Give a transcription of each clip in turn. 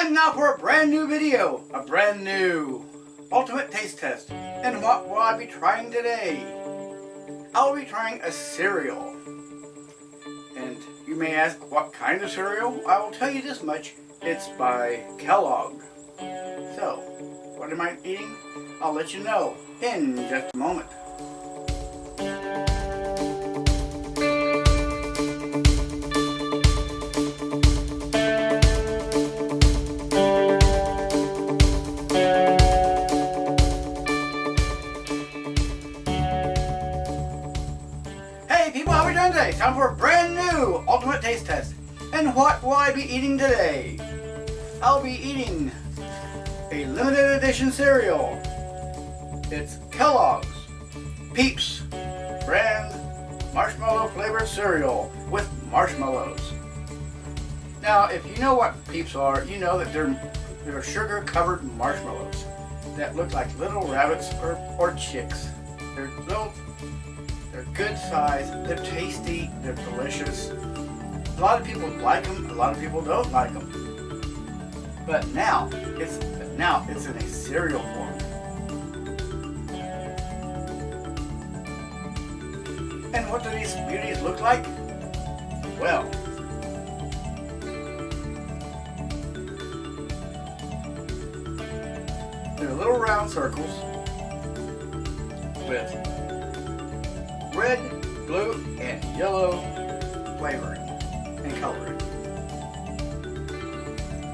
Time now for a brand new video, a brand new ultimate taste test. And what will I be trying today? I will be trying a cereal. And you may ask, what kind of cereal? I will tell you this much, it's by Kellogg. So, what am I eating? I'll let you know in just a moment. Hey people, how are we doing today? Time for a brand new ultimate taste test. And what will I be eating today? I'll be eating a limited edition cereal. It's Kellogg's Peeps brand marshmallow flavored cereal with marshmallows. Now, if you know what Peeps are, you know that they're sugar covered marshmallows that look like little rabbits or chicks. They're good size, they're tasty, they're delicious. A lot of people like them, a lot of people don't like them. But now it's in a cereal form. And what do these beauties look like? Well, they're little round circles with red, blue, and yellow flavoring and coloring.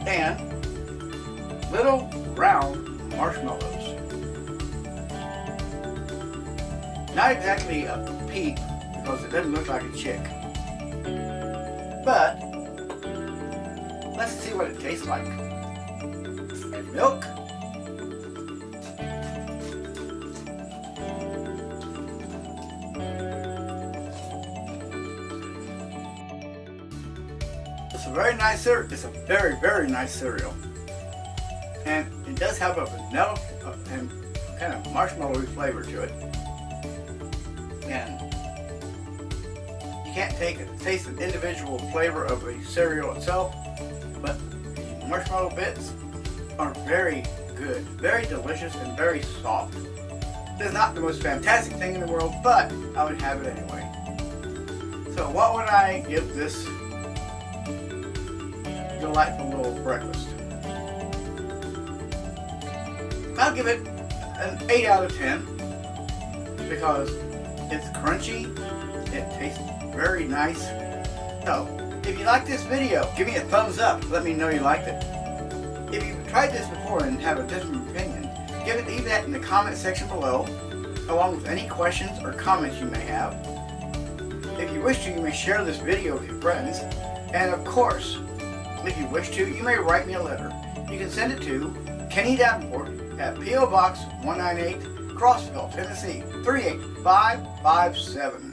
And little round marshmallows. Not exactly a peep because it doesn't look like a chick. But let's see what it tastes like. And milk. It's a very nice cereal. It's a very, very nice cereal. And it does have a vanilla and kind of marshmallowy flavor to it. And you can't taste an individual flavor of a cereal itself, but the marshmallow bits are very good, very delicious, and very soft. It's not the most fantastic thing in the world, but I would have it anyway. So what would I give this delightful little breakfast? I'll give it an 8 out of 10 because it's crunchy, it tastes very nice. So, if you like this video, give me a thumbs up, let me know you liked it. If you've tried this before and have a different opinion, leave that in the comment section below, along with any questions or comments you may have. If you wish to, you may share this video with your friends, and of course, if you wish to, you may write me a letter. You can send it to Kenny Davenport at P.O. Box 198, Crossville, Tennessee 38557.